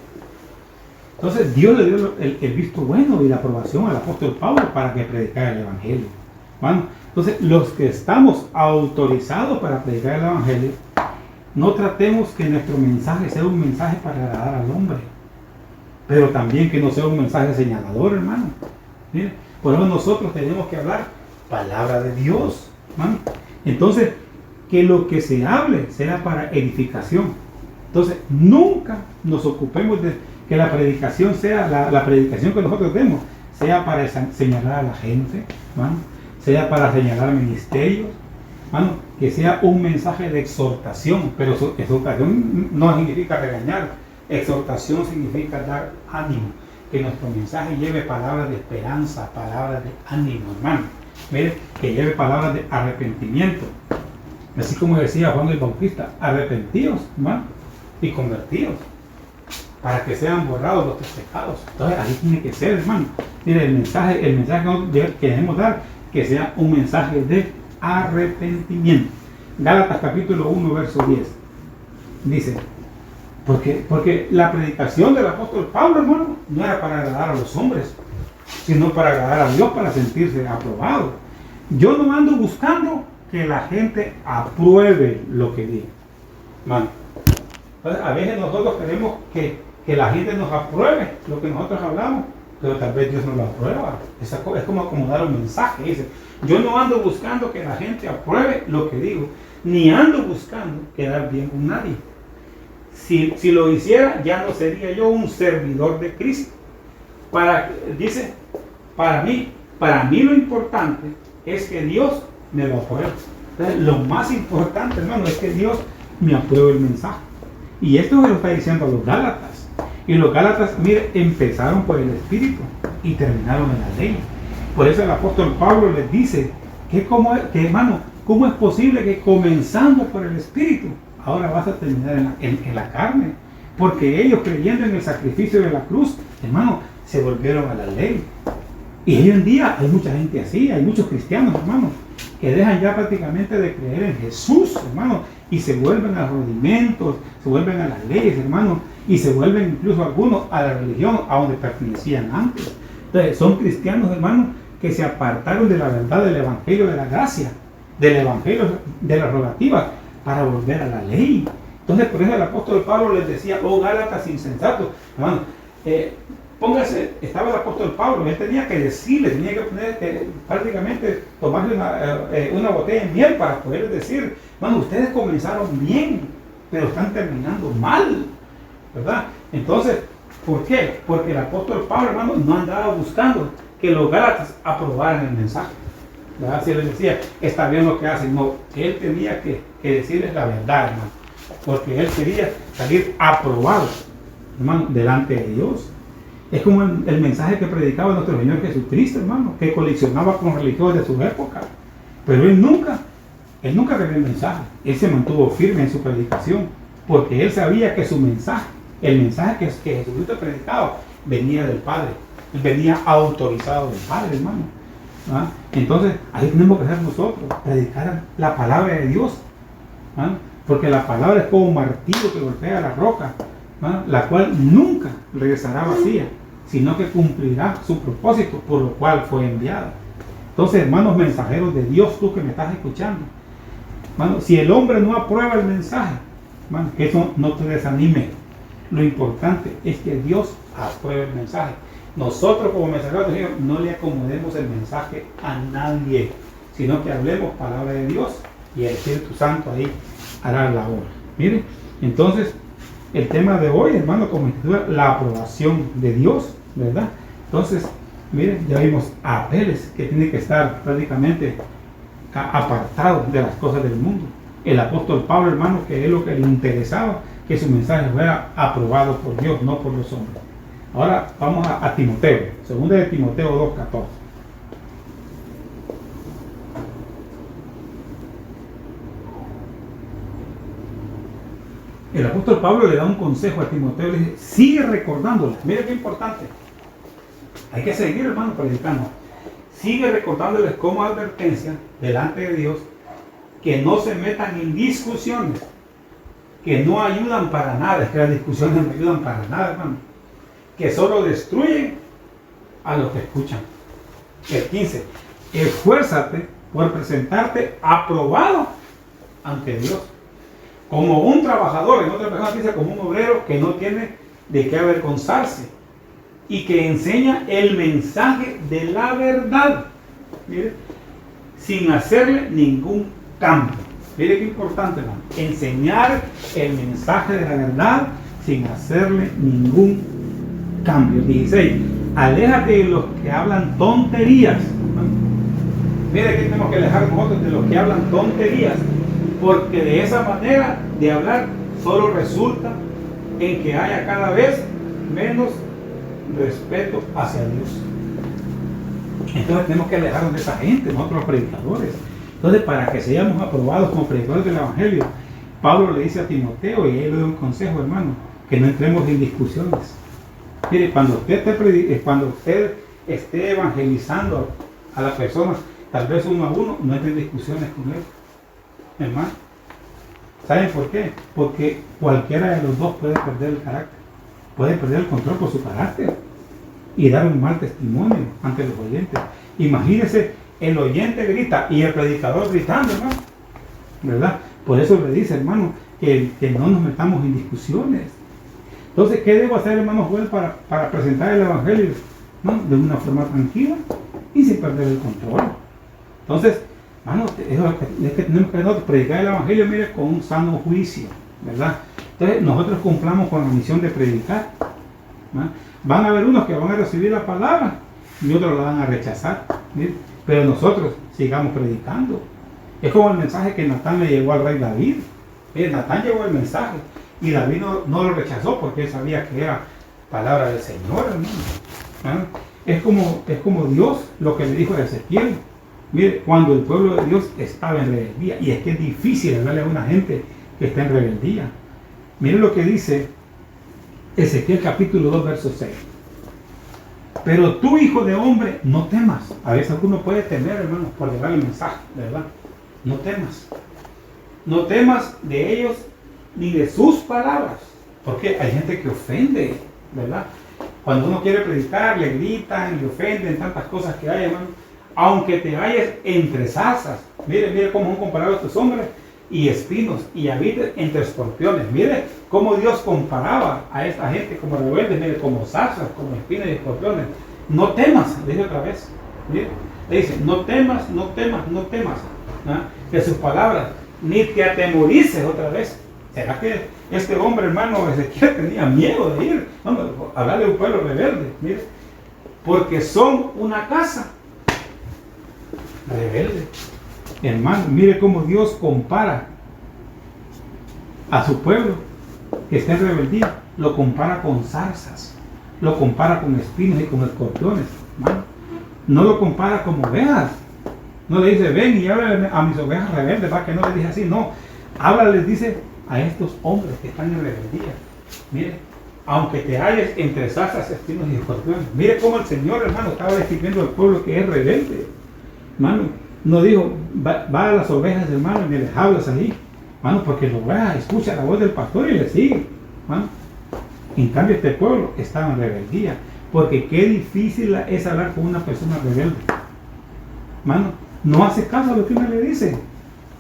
Entonces Dios le dio el visto bueno y la aprobación al apóstol Pablo para que predicara el Evangelio. Bueno, entonces los que estamos autorizados para predicar el Evangelio, no tratemos que nuestro mensaje sea un mensaje para agradar al hombre, pero también que no sea un mensaje señalador, hermano. ¿Sí? Por eso nosotros tenemos que hablar palabra de Dios, hermano. Entonces, que lo que se hable sea para edificación. Entonces, nunca nos ocupemos de que la predicación sea, la predicación que nosotros demos, sea para señalar a la gente, hermano, sea para señalar ministerios, hermano, que sea un mensaje de exhortación, pero exhortación no significa regañar, exhortación significa dar ánimo, que nuestro mensaje lleve palabras de esperanza, palabras de ánimo, hermano, mire, que lleve palabras de arrepentimiento, así como decía Juan el Bautista, arrepentidos, hermano, y convertidos, para que sean borrados vuestros pecados. Entonces ahí tiene que ser, hermano. Mire, el mensaje que queremos dar, que sea un mensaje de arrepentimiento. Gálatas capítulo 1, verso 10. Dice, porque la predicación del apóstol Pablo, hermano, no era para agradar a los hombres, sino para agradar a Dios, para sentirse aprobado. Yo no ando buscando que la gente apruebe lo que digo, hermano. Entonces, a veces nosotros queremos que la gente nos apruebe lo que nosotros hablamos, pero tal vez Dios no lo aprueba. Es como acomodar un mensaje. Dice, yo no ando buscando que la gente apruebe lo que digo, ni ando buscando quedar bien con nadie. Si lo hiciera, ya no sería yo un servidor de Cristo. Dice, para mí lo importante es que Dios me lo apruebe. Entonces, lo más importante, hermano, es que Dios me apruebe el mensaje. Y esto se lo está diciendo a los Gálatas. Y los Gálatas, mire, empezaron por el Espíritu y terminaron en la ley. Por eso el apóstol Pablo les dice que hermano, ¿cómo es posible que comenzando por el Espíritu, ahora vas a terminar en la carne? Porque ellos, creyendo en el sacrificio de la cruz, hermano, se volvieron a la ley. Y hoy en día hay mucha gente así, hay muchos cristianos, hermano, que dejan ya prácticamente de creer en Jesús, hermano, y se vuelven a los rudimentos, se vuelven a las leyes, hermano, y se vuelven incluso algunos a la religión a donde pertenecían antes. Entonces, son cristianos, hermano, que se apartaron de la verdad del evangelio de la gracia, del evangelio de la rogativa, para volver a la ley. Entonces, por eso el apóstol Pablo les decía, oh Gálatas insensatos, hermano, estaba el apóstol Pablo, él tenía que decirle, tenía que poner, prácticamente tomarle una botella de miel para poder decir, bueno, ustedes comenzaron bien, pero están terminando mal, ¿verdad? Entonces, ¿por qué? Porque el apóstol Pablo, hermano, no andaba buscando que los Gálatas aprobaran el mensaje, ¿verdad? Si él les decía, está bien lo que hacen, no, él tenía que decirles la verdad, hermano, porque él quería salir aprobado, hermano, delante de Dios. Es como el mensaje que predicaba nuestro Señor Jesucristo, hermano, que colisionaba con religiosos de su época. Pero él nunca cambió el mensaje. Él se mantuvo firme en su predicación, porque él sabía que su mensaje, el mensaje que Jesucristo predicaba, venía del Padre. Él venía autorizado del Padre, hermano. ¿Ah? Entonces, ahí tenemos que hacer nosotros, predicar la palabra de Dios. ¿Ah? Porque la palabra es como un martillo que golpea la roca, ¿ah? La cual nunca regresará vacía, sino que cumplirá su propósito por lo cual fue enviada. Entonces, hermanos mensajeros de Dios, tú que me estás escuchando, hermano, si el hombre no aprueba el mensaje, hermano, que eso no te desanime. Lo importante es que Dios apruebe el mensaje. Nosotros como mensajeros de Dios no le acomodemos el mensaje a nadie, sino que hablemos palabra de Dios y el Espíritu Santo ahí hará la obra. Miren, entonces el tema de hoy, hermano, como escritura, la aprobación de Dios, ¿verdad? Entonces, miren, ya vimos a Apeles, que tiene que estar prácticamente apartado de las cosas del mundo. El apóstol Pablo, hermano, que es lo que le interesaba, que su mensaje fuera aprobado por Dios, no por los hombres. Ahora vamos a Timoteo, segunda de Timoteo 2:14. El apóstol Pablo le da un consejo a Timoteo, le dice, sigue recordándole. Mira qué importante. Hay que seguir, hermano, predicando. Sigue recordándoles como advertencia delante de Dios que no se metan en discusiones que no ayudan para nada. Es que las discusiones no ayudan para nada, hermano. Que solo destruyen a los que escuchan. El 15. Esfuérzate por presentarte aprobado ante Dios. Como un trabajador, en otra persona dice como un obrero que no tiene de qué avergonzarse y que enseña el mensaje de la verdad. Mire, sin hacerle ningún cambio. Mire qué importante, hermano. Enseñar el mensaje de la verdad sin hacerle ningún cambio. 16. Aléjate de los que hablan tonterías. Mire que tenemos que alejar nosotros de los que hablan tonterías. Porque de esa manera de hablar solo resulta en que haya cada vez menos respeto hacia Dios. Entonces tenemos que alejarnos de esa gente, nosotros los predicadores. Entonces, para que seamos aprobados como predicadores del Evangelio, Pablo le dice a Timoteo, y él le da un consejo, hermano, que no entremos en discusiones. Mire, cuando usted esté evangelizando a las personas, tal vez uno a uno, no entre en discusiones con él. Hermano, ¿saben por qué? Porque cualquiera de los dos puede perder el carácter, puede perder el control por su carácter y dar un mal testimonio ante los oyentes. Imagínense, el oyente grita y el predicador gritando, hermano, ¿verdad? Por eso le dice, hermano, que no nos metamos en discusiones. Entonces, ¿qué debo hacer, hermano Joel, para presentar el Evangelio? ¿No? De una forma tranquila y sin perder el control. Entonces, hermano, es que tenemos que predicar el Evangelio, mire, con un sano juicio, ¿verdad? Entonces, nosotros cumplamos con la misión de predicar, ¿verdad? Van a haber unos que van a recibir la palabra y otros la van a rechazar, ¿sí? Pero nosotros sigamos predicando. Es como el mensaje que Natán le llegó al rey David. Natán llevó el mensaje y David no lo rechazó porque él sabía que era palabra del Señor, hermano. Es como Dios lo que le dijo a Ezequiel. Mire, cuando el pueblo de Dios estaba en rebeldía, y es que es difícil hablarle a una gente que está en rebeldía. Mire lo que dice Ezequiel capítulo 2, verso 6. Pero tú, hijo de hombre, no temas. A veces alguno puede temer, hermano, por llevar el mensaje, ¿verdad? No temas. No temas de ellos ni de sus palabras. Porque hay gente que ofende, ¿verdad? Cuando uno quiere predicar, le gritan, le ofenden, tantas cosas que hay, hermano. Aunque te halles entre zarzas. Mire cómo han comparado estos hombres y espinos y habites entre escorpiones. Mire cómo Dios comparaba a esta gente como rebeldes, mire, como zarzas, como espinos y escorpiones. No temas, le dice otra vez. Mire, le dice, no temas, no temas, no temas. ¿Ah? De sus palabras, ni te atemorices otra vez. ¿Será que este hombre, hermano Ezequiel, tenía miedo de ir? Vamos a hablar de un pueblo rebelde. Mire, porque son una casa rebelde. Hermano, mire cómo Dios compara a su pueblo que está en rebeldía. Lo compara con zarzas, lo compara con espinos y con escorpiones, hermano. No lo compara como ovejas. No le dice, ven y háblale a mis ovejas rebeldes, para que no le dice así, no. Háblales, dice, a estos hombres que están en rebeldía. Mire, aunque te halles entre zarzas, espinos y escorpiones. Mire cómo el Señor, hermano, estaba describiendo al pueblo que es rebelde. Hermano, no dijo, va a las ovejas, hermano, y les hablas ahí. Hermano, porque la oveja escucha la voz del pastor y le sigue. Hermano, en cambio este pueblo estaba en rebeldía. Porque qué difícil es hablar con una persona rebelde. Hermano, no hace caso a lo que uno le dice.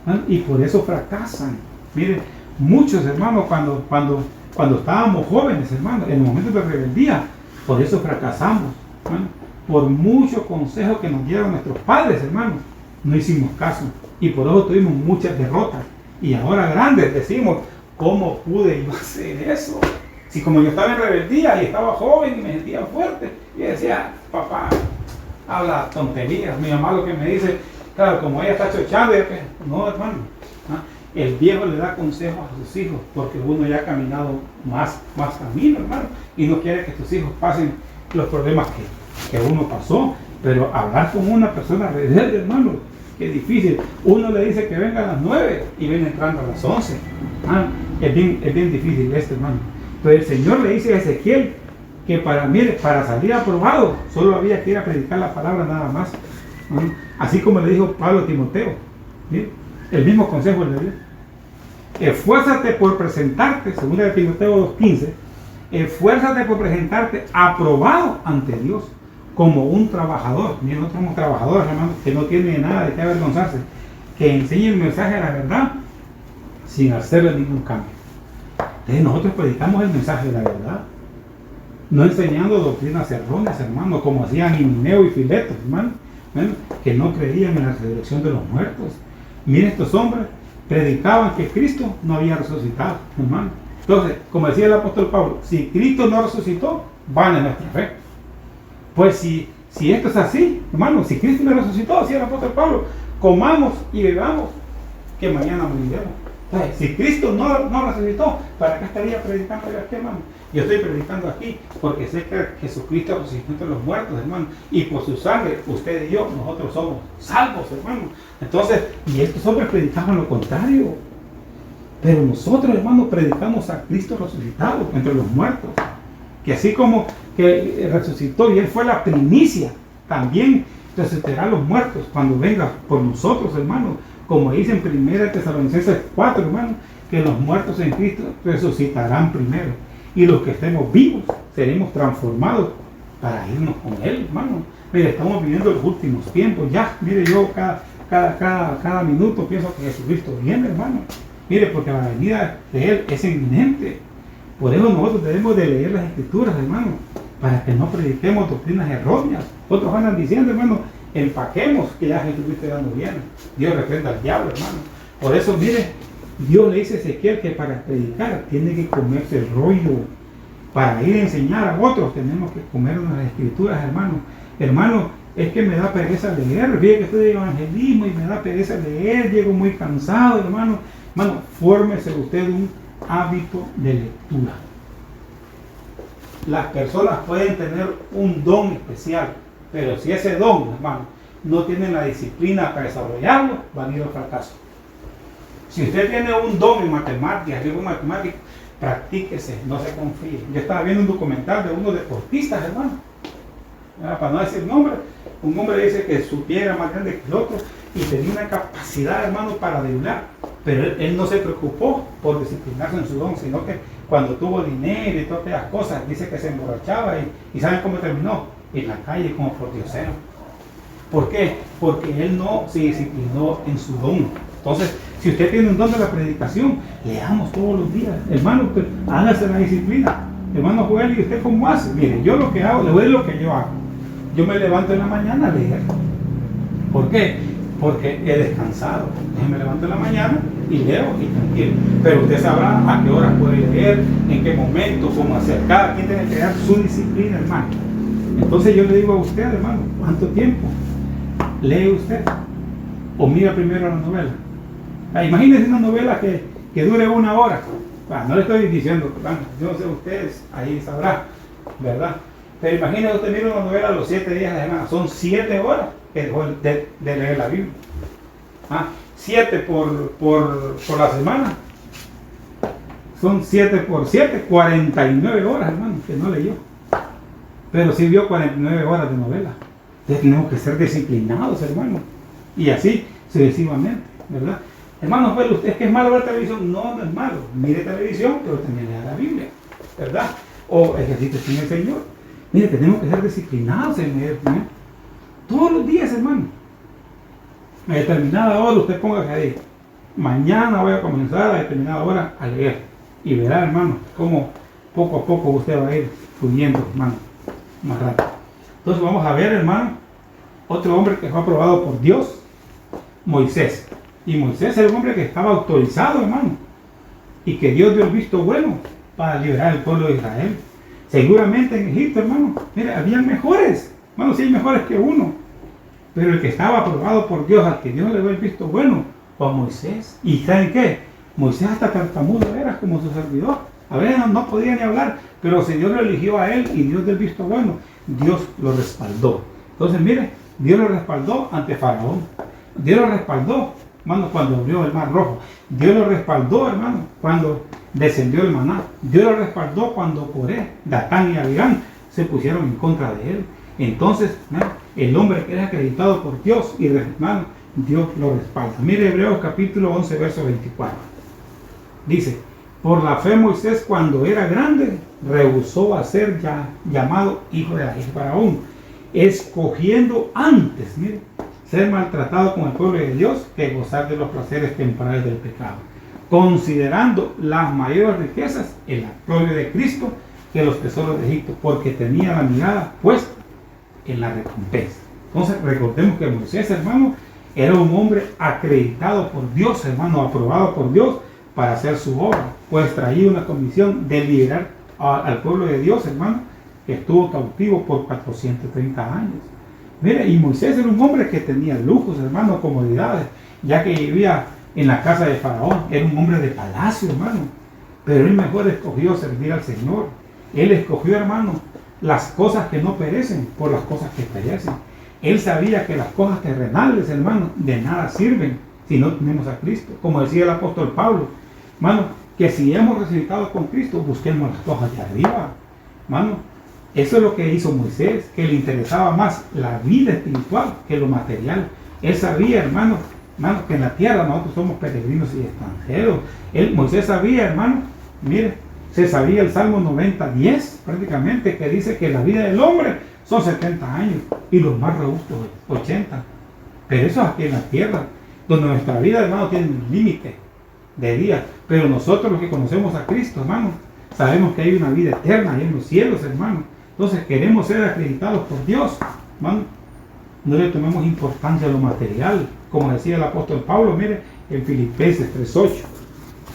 ¿Hermano? Y por eso fracasan. Mire, muchos hermanos cuando estábamos jóvenes, hermanos, en momentos de rebeldía, por eso fracasamos, hermano. Por muchos consejos que nos dieron nuestros padres, hermanos, no hicimos caso y por eso tuvimos muchas derrotas. Y ahora grandes decimos, ¿cómo pude yo hacer eso? Si como yo estaba en rebeldía y estaba joven y me sentía fuerte, y decía, papá, habla tonterías. Mi mamá lo que me dice, claro, como ella está chochando, no, hermano. El viejo le da consejos a sus hijos porque uno ya ha caminado más camino, hermano, y no quiere que tus hijos pasen los problemas que uno pasó. Pero hablar con una persona rebelde, hermano, qué difícil. Uno le dice que venga a las 9 y viene entrando a las 11. Es bien difícil esto, hermano. Pero el Señor le dice a Ezequiel que para salir aprobado solo había que ir a predicar la palabra nada más. Así como le dijo Pablo a Timoteo. ¿Sí? El mismo consejo le dio. Esfuérzate por presentarte, según de Timoteo 2:15, esfuérzate por presentarte aprobado ante Dios como un trabajador. Miren, nosotros somos trabajadores, hermanos, que no tienen nada de qué avergonzarse, que enseñe el mensaje de la verdad sin hacerle ningún cambio. Entonces nosotros predicamos el mensaje de la verdad, no enseñando doctrinas erróneas, hermanos, como hacían Himeneo y Fileto, hermano, que no creían en la resurrección de los muertos. Miren, estos hombres predicaban que Cristo no había resucitado, hermano. Entonces, como decía el apóstol Pablo, si Cristo no resucitó, van en nuestra fe. Pues si esto es así, hermano, si Cristo no resucitó, decía el apóstol Pablo, comamos y bebamos, que mañana moriremos. Entonces, si Cristo no resucitó, ¿para qué estaría predicando yo aquí, hermano? Yo estoy predicando aquí porque sé que Jesucristo resucitó entre los muertos, hermano, y por su sangre, usted y yo, nosotros somos salvos, hermano. Entonces, y estos hombres predicaban lo contrario. Pero nosotros, hermano, predicamos a Cristo resucitado entre los muertos. Que así como que resucitó y Él fue la primicia, también resucitará a los muertos cuando venga por nosotros, hermano. Como dice en 1 Tesalonicenses 4, hermano, que los muertos en Cristo resucitarán primero. Y los que estemos vivos seremos transformados para irnos con Él, hermano. Mire, estamos viviendo los últimos tiempos. Ya, mire, yo cada minuto pienso que Jesucristo viene, hermano. Mire, porque la venida de Él es inminente. Por eso nosotros debemos de leer las Escrituras, hermano, para que no prediquemos doctrinas erróneas. Otros andan diciendo, hermano, empaquemos que ya Jesucristo ya no viene. Dios reprenda al diablo, hermano. Por eso, mire, Dios le dice a Ezequiel que para predicar tiene que comerse el rollo. Para ir a enseñar a otros tenemos que comernos las Escrituras, hermano. Hermano, es que me da pereza leer. Fíjate que estoy de evangelismo y me da pereza leer. Llego muy cansado, hermano. Hermano, fórmese usted un hábito de lectura. Las personas pueden tener un don especial, pero si ese don, hermano, no tienen la disciplina para desarrollarlo, van a ir al fracaso. Si usted tiene un don en matemáticas, algo matemático, practíquese, no se confíe. Yo estaba viendo un documental de unos deportistas, hermano, para no decir nombre. Un hombre dice que su pie era más grande que el otro y tenía una capacidad, hermano, para driblar. Pero él no se preocupó por disciplinarse en su don, sino que cuando tuvo dinero y todas aquellas cosas, dice que se emborrachaba y ¿saben cómo terminó? En la calle como por diosero. ¿Por qué? Porque él no se disciplinó en su don. Entonces, si usted tiene un don de la predicación, leamos todos los días. Hermano, hágase la disciplina. Hermano Joel, ¿y usted cómo hace? Mire, yo lo que hago, le voy a decir lo que yo hago. Yo me levanto en la mañana a leer. ¿Por qué? Porque he descansado. Entonces me levanto en la mañana y leo y tranquilo. Pero usted sabrá a qué hora puede leer, en qué momento, cómo hacer. Cada quien tiene que crear su disciplina, hermano. Entonces yo le digo a usted, hermano, ¿cuánto tiempo lee usted? ¿O mira primero la novela? Imagínense una novela que dure 1 hora. No le estoy diciendo, yo no sé, ustedes ahí sabrán, ¿verdad? Pero imagínense usted mira una novela los 7 días de la semana. Son 7 horas que dejó de leer la Biblia. 7 por la semana. Son 7 por 7, 49 horas, hermano, que no leyó. Pero sí vio 49 horas de novela. Entonces tenemos que ser disciplinados, hermano. Y así sucesivamente, ¿verdad? Hermano, pues, ¿usted es que es malo ver televisión? No, no es malo. Mire televisión, pero también lea la Biblia, ¿verdad? O ejercítese en el Señor. Mire, tenemos que ser disciplinados en leer, ¿no? Todos los días, hermano. A determinada hora usted póngase ahí mañana voy a comenzar a determinada hora a leer. Y verá, hermano, cómo poco a poco usted va a ir fluyendo, hermano, más rápido. Entonces vamos a ver, hermano, otro hombre que fue aprobado por Dios, Moisés. Y Moisés era un hombre que estaba autorizado, hermano, y que Dios dio el visto bueno para liberar al pueblo de Israel. Seguramente en Egipto, hermano, mire, habían mejores, hermano, sí hay mejores que uno, pero el que estaba aprobado por Dios, al que Dios le dio el visto bueno, fue a Moisés. ¿Y saben qué? Moisés hasta tartamudo era como su servidor. A veces no podía ni hablar, pero si Dios lo eligió a él y Dios del visto bueno, Dios lo respaldó. Entonces, mire, Dios lo respaldó ante Faraón. Dios lo respaldó, hermano, cuando abrió el mar rojo. Dios lo respaldó, hermano, cuando descendió el maná. Dios lo respaldó cuando Coré, Datán y Abirán se pusieron en contra de él. Entonces, hermano, el hombre que era acreditado por Dios y hermano, Dios lo respalda. Mire Hebreos capítulo 11, verso 24. Dice: por la fe Moisés, cuando era grande, rehusó a ser llamado hijo de Faraón, escogiendo antes, mire, ser maltratado con el pueblo de Dios que gozar de los placeres temporales del pecado, considerando las mayores riquezas en la gloria de Cristo que los tesoros de Egipto, porque tenía la mirada puesta en la recompensa. Entonces recordemos que Moisés, hermano, era un hombre acreditado por Dios, hermano, aprobado por Dios para hacer su obra, pues traía una comisión de liberar al pueblo de Dios, hermano, que estuvo cautivo por 430 años. Mire, y Moisés era un hombre que tenía lujos, hermano, comodidades, ya que vivía en la casa de Faraón. Era un hombre de palacio, hermano, pero él mejor escogió servir al Señor. Él escogió, hermano, las cosas que no perecen por las cosas que perecen. Él sabía que las cosas terrenales, hermano, de nada sirven si no tenemos a Cristo. Como decía el apóstol Pablo, hermano, que si hemos resucitado con Cristo, busquemos las cosas de arriba, hermano. Eso es lo que hizo Moisés, que le interesaba más la vida espiritual que lo material. Él sabía, hermano, que en la tierra nosotros somos peregrinos y extranjeros. Moisés sabía, hermano, mire, se sabía el Salmo 90:10 prácticamente, que dice que la vida del hombre son 70 años y los más robustos 80. Pero eso es aquí en la tierra, donde nuestra vida, hermano, tiene un límite de días. Pero nosotros los que conocemos a Cristo, hermano, sabemos que hay una vida eterna ahí en los cielos, hermano. Entonces queremos ser acreditados por Dios, hermano. No le tomemos importancia a lo material, como decía el apóstol Pablo, mire, en Filipenses 3:8.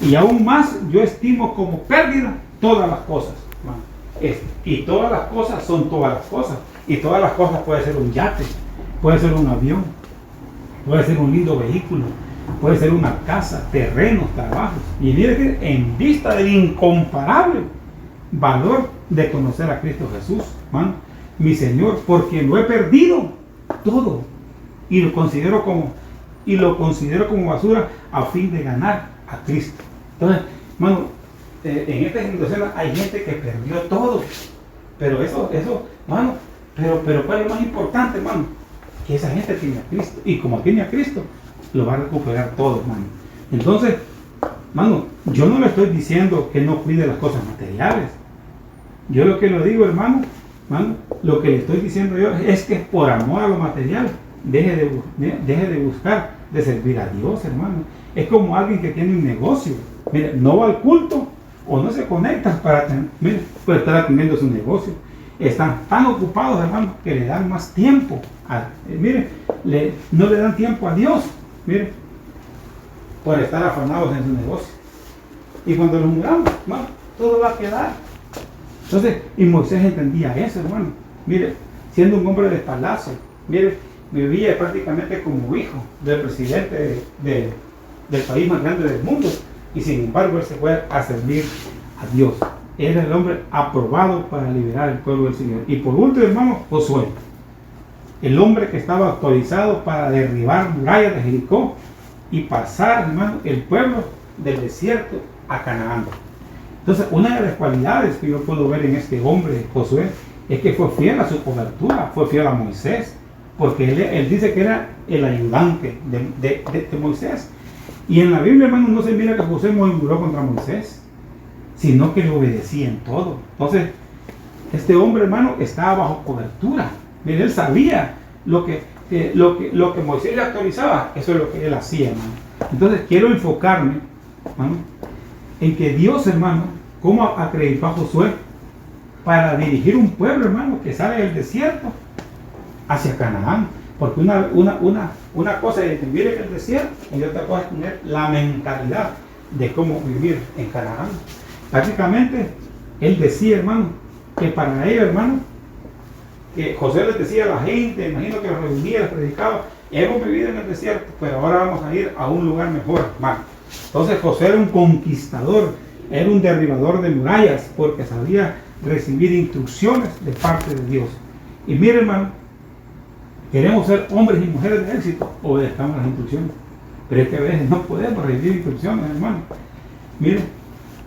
Y aún más yo estimo como pérdida todas las cosas, hermano. Y todas las cosas son todas las cosas. Y todas las cosas puede ser un yate, puede ser un avión, puede ser un lindo vehículo, puede ser una casa, terrenos, trabajos. Y mire que en vista del incomparable valor de conocer a Cristo Jesús, hermano, mi Señor, porque lo he perdido todo y lo considero como basura a fin de ganar a Cristo. Entonces, hermano, en esta situación hay gente que perdió todo, pero eso, hermano, pero ¿cuál es lo más importante, hermano? Que esa gente tiene a Cristo, y como tiene a Cristo, lo va a recuperar todo, hermano. Entonces, hermano, yo no le estoy diciendo que no cuide las cosas materiales. Yo lo que lo digo, hermano, lo que le estoy diciendo yo es que por amor a lo material deje de buscar de servir a Dios, hermano. Es como alguien que tiene un negocio. Mire, no va al culto o no se conecta para estar atendiendo su negocio. Están tan ocupados, hermano, que le dan más tiempo. No le dan tiempo a Dios, mire, por estar afanados en su negocio. Y cuando lo miramos, hermano, todo va a quedar. Entonces, y Moisés entendía eso, hermano. Mire, siendo un hombre de palacio, mire, vivía prácticamente como hijo del presidente del país más grande del mundo. Y sin embargo, él se fue a servir a Dios. Era el hombre aprobado para liberar al pueblo del Señor. Y por último, hermano, Josué, el hombre que estaba autorizado para derribar murallas de Jericó y pasar, hermano, el pueblo del desierto a Canaán. Entonces, una de las cualidades que yo puedo ver en este hombre, Josué, es que fue fiel a su cobertura, fue fiel a Moisés, porque él dice que era el ayudante de Moisés. Y en la Biblia, hermano, no se mira que Josué murmuró contra Moisés, sino que le obedecía en todo. Entonces, este hombre, hermano, estaba bajo cobertura. Mire, él sabía lo que lo que Moisés le autorizaba, eso es lo que él hacía, hermano. Entonces quiero enfocarme, hermano, en que Dios, hermano, cómo acreditó a Josué para dirigir un pueblo, hermano, que sale del desierto hacia Canaán. Porque una cosa es vivir en el desierto y otra cosa es tener la mentalidad de cómo vivir en Canaán. Prácticamente, él decía, hermano, que para ellos, hermano, que José les decía a la gente, imagino que los reunía, les predicaba, hemos vivido en el desierto, pero ahora vamos a ir a un lugar mejor, hermano. Entonces José era un conquistador, era un derribador de murallas, porque sabía recibir instrucciones de parte de Dios. Y mire, hermano, queremos ser hombres y mujeres de éxito, obedezcamos las instrucciones. Pero es que a veces no podemos recibir instrucciones, hermano. Mire,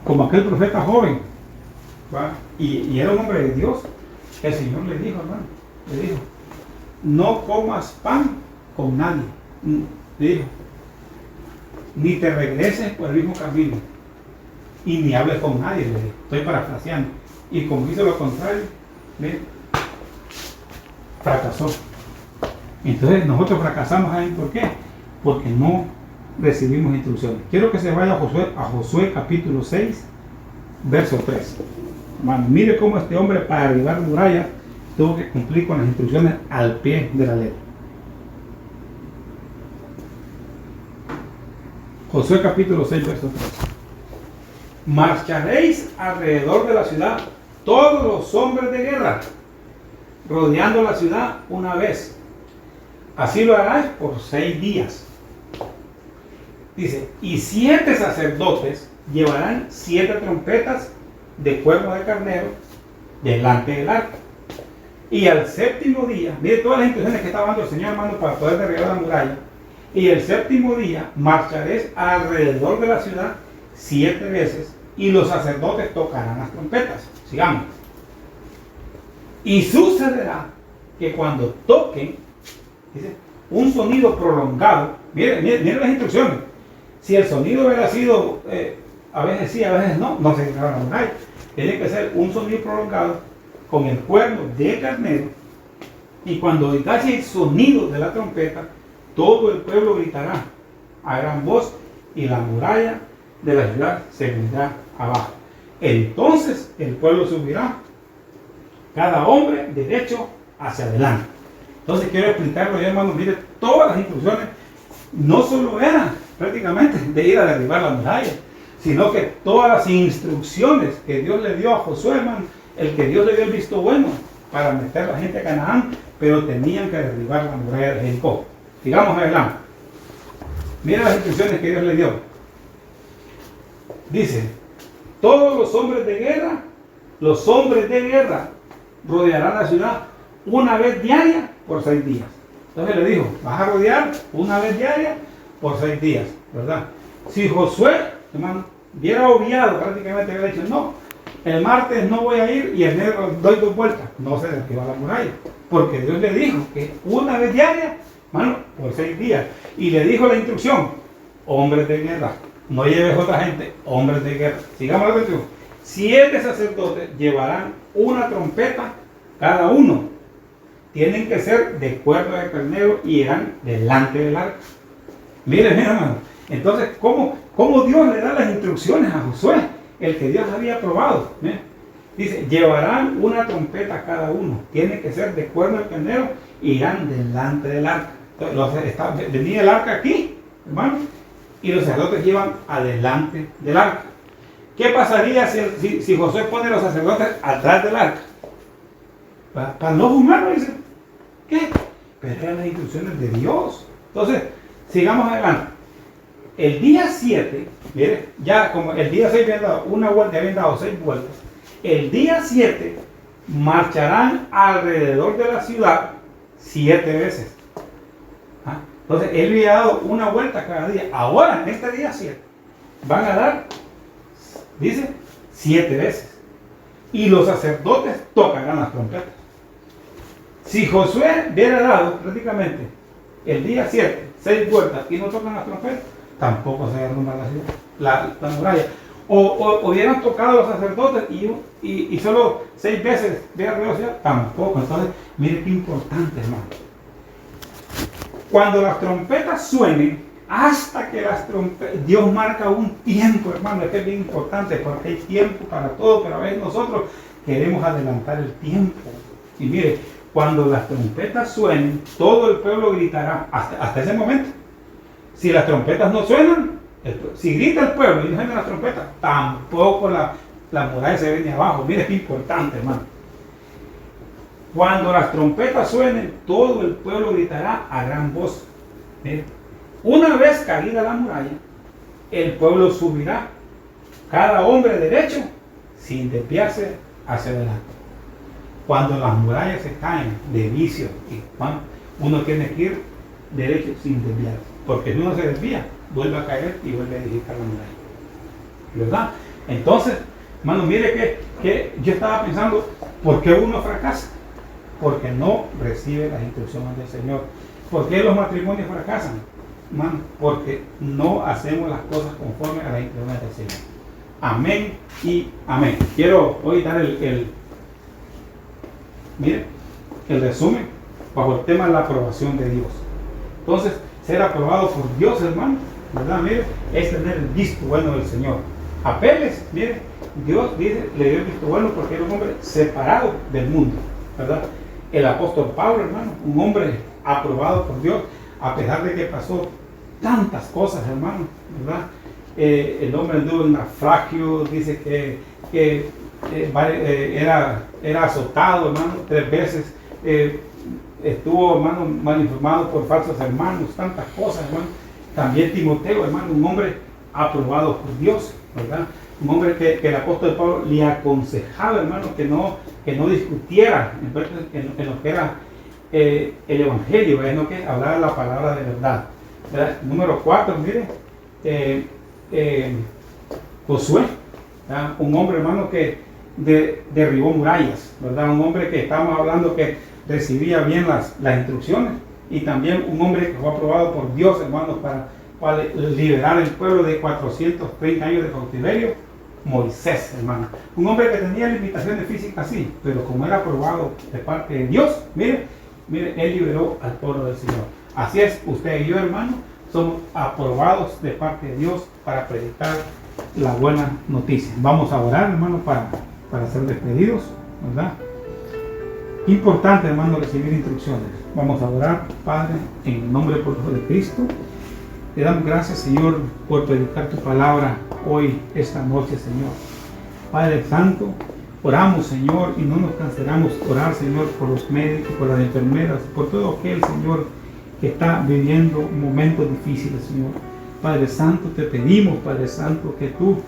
como aquel profeta joven, ¿va? Y era un hombre de Dios. El Señor le dijo, hermano, le dijo, no comas pan con nadie. Le dijo, ni te regreses por el mismo camino. Y ni hables con nadie, le dijo. Estoy parafraseando. Y como hizo lo contrario, ¿ve? Fracasó. Entonces nosotros fracasamos ahí. ¿Por qué? Porque no recibimos instrucciones. Quiero que se vaya a Josué capítulo 6, verso 3. Hermano, mire cómo este hombre para derribar murallas tuvo que cumplir con las instrucciones al pie de la letra. Josué capítulo 6, verso 3. Marcharéis alrededor de la ciudad todos los hombres de guerra, rodeando la ciudad una vez. Así lo haráis por 6 días. Dice, y 7 sacerdotes llevarán 7 trompetas de cuernos de carnero delante del arca. Y al 7º día, mire todas las instrucciones que estaba dando el Señor, hermano, para poder derribar la muralla. Y el 7º día marcharéis alrededor de la ciudad 7 veces, y los sacerdotes tocarán las trompetas. Sigamos. Y sucederá que cuando toquen, dice, un sonido prolongado, miren las instrucciones. Si el sonido hubiera sido, a veces sí, a veces no, no se derriba la muralla. Tiene que ser un sonido prolongado con el cuerno de carnero, y cuando oigáis el sonido de la trompeta, todo el pueblo gritará a gran voz, y la muralla de la ciudad se vendrá abajo. Entonces el pueblo subirá, cada hombre derecho hacia adelante. Entonces quiero explicarlo ya, hermano. Mire, todas las instrucciones no solo eran prácticamente de ir a derribar la muralla, sino que todas las instrucciones que Dios le dio a Josué, hermano, el que Dios le dio el visto bueno para meter a la gente a Canaán, pero tenían que derribar la muralla de Jericó. Sigamos adelante. Mira las instrucciones que Dios le dio. Dice, todos los hombres de guerra rodearán la ciudad una vez diaria por 6 días. Entonces le dijo, vas a rodear una vez diaria por 6 días, ¿verdad? Si Josué, hermano, hubiera obviado, prácticamente hubiera dicho, no, el martes no voy a ir y el negro doy 2 vueltas, no se derriba la muralla, porque Dios le dijo que una vez diaria, hermano, por 6 días, y le dijo la instrucción, hombres de guerra, no lleves otra gente, hombres de guerra. Sigamos la instrucción. 7 sacerdotes llevarán una trompeta cada uno. Tienen que ser de cuerno de carnero y irán delante del arca. Miren, hermano. Entonces, ¿cómo Dios le da las instrucciones a Josué? El que Dios había aprobado. Dice, llevarán una trompeta cada uno. Tiene que ser de cuerno de carnero y irán delante del arca. Entonces, venía el arca aquí, hermano, y los sacerdotes llevan adelante del arca. ¿Qué pasaría si Josué pone a los sacerdotes atrás del arca? Para no fumarlo, dice. ¿Qué? Pero eran las instrucciones de Dios. Entonces, sigamos adelante. El día 7, mire, ya como el día 6 habían dado una vuelta, habían dado 6 vueltas. El día 7 marcharán alrededor de la ciudad 7 veces. ¿Ah? Entonces, él había dado una vuelta cada día. Ahora, en este día 7, van a dar, dice, 7 veces. Y los sacerdotes tocarán las trompetas. Si Josué hubiera dado prácticamente el día 7, 6 vueltas y no tocan las trompetas, tampoco se derrumba la muralla. O hubieran tocado los sacerdotes y solo 6 veces hubieran reducido, tampoco. Entonces, mire qué importante, hermano. cuando las trompetas suenen, hasta que las trompetas, Dios marca un tiempo, hermano, es que es bien importante porque hay tiempo para todo, pero a veces nosotros queremos adelantar el tiempo. Y mire, cuando las trompetas suenen, todo el pueblo gritará hasta ese momento. Si las trompetas no suenan, si grita el pueblo y no suenan las trompetas, tampoco la muralla se ve ni abajo. Mire, es importante, hermano. Cuando las trompetas suenen, todo el pueblo gritará a gran voz. Mire, una vez caída la muralla, el pueblo subirá, cada hombre derecho, sin desviarse hacia adelante. Cuando las murallas se caen de vicio, uno tiene que ir derecho sin desviarse, porque si uno se desvía, vuelve a caer y vuelve a edificar la muralla. ¿Verdad? Entonces, hermano, mire que yo estaba pensando, ¿por qué uno fracasa? Porque no recibe las instrucciones del Señor. ¿Por qué los matrimonios fracasan? Hermano, porque no hacemos las cosas conforme a las instrucciones del Señor. Amén y amén. Quiero hoy dar el resumen bajo el tema de la aprobación de Dios. Entonces, ser aprobado por Dios, hermano, ¿verdad? Mire, es tener el visto bueno del Señor. A Peles, mire, Dios dice, le dio el visto bueno porque era un hombre separado del mundo, ¿verdad? El apóstol Pablo, hermano, un hombre aprobado por Dios, a pesar de que pasó tantas cosas, hermano, ¿verdad? El hombre anduvo en naufragio, dice que era azotado, hermano, 3 veces, estuvo, hermano, mal informado por falsos hermanos, tantas cosas, hermano. También Timoteo, hermano, un hombre aprobado por Dios, ¿verdad? Un hombre que el apóstol Pablo le aconsejaba, hermano, que no discutiera en lo que era el evangelio, en lo que hablara la palabra de verdad, ¿verdad? Número 4, mire, Josué, ¿verdad? Un hombre, hermano, que derribó murallas, ¿verdad? Un hombre que estamos hablando que recibía bien las instrucciones, y también un hombre que fue aprobado por Dios, hermano, para liberar el pueblo de 430 años de cautiverio, Moisés, hermano. Un hombre que tenía limitaciones físicas, sí, pero como era aprobado de parte de Dios, mire, él liberó al pueblo del Señor. Así es, usted y yo, hermano, somos aprobados de parte de Dios para predicar la buena noticia. Vamos a orar, hermano, para ser despedidos, ¿verdad? Importante, hermano, recibir instrucciones. Vamos a orar. Padre, en el nombre poderoso de Cristo, te damos gracias, Señor, por predicar tu palabra hoy, esta noche, Señor. Padre Santo, oramos, Señor, y no nos cansaremos orar, Señor, por los médicos, por las enfermeras, por todo aquel, Señor, que está viviendo momentos difíciles, Señor. Padre Santo, te pedimos, Padre Santo, que tú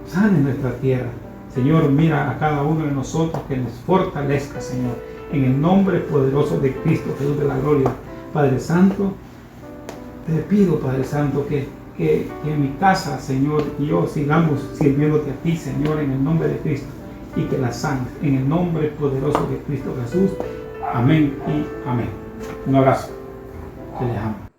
sanes nuestra tierra. Señor, mira a cada uno de nosotros, que nos fortalezca, Señor, en el nombre poderoso de Cristo Jesús de la gloria. Padre Santo, te pido, Padre Santo, que en mi casa, Señor, y yo sigamos sirviéndote a ti, Señor, en el nombre de Cristo, y que la sanes, en el nombre poderoso de Cristo Jesús. Amén y amén. Un abrazo. Te les amo.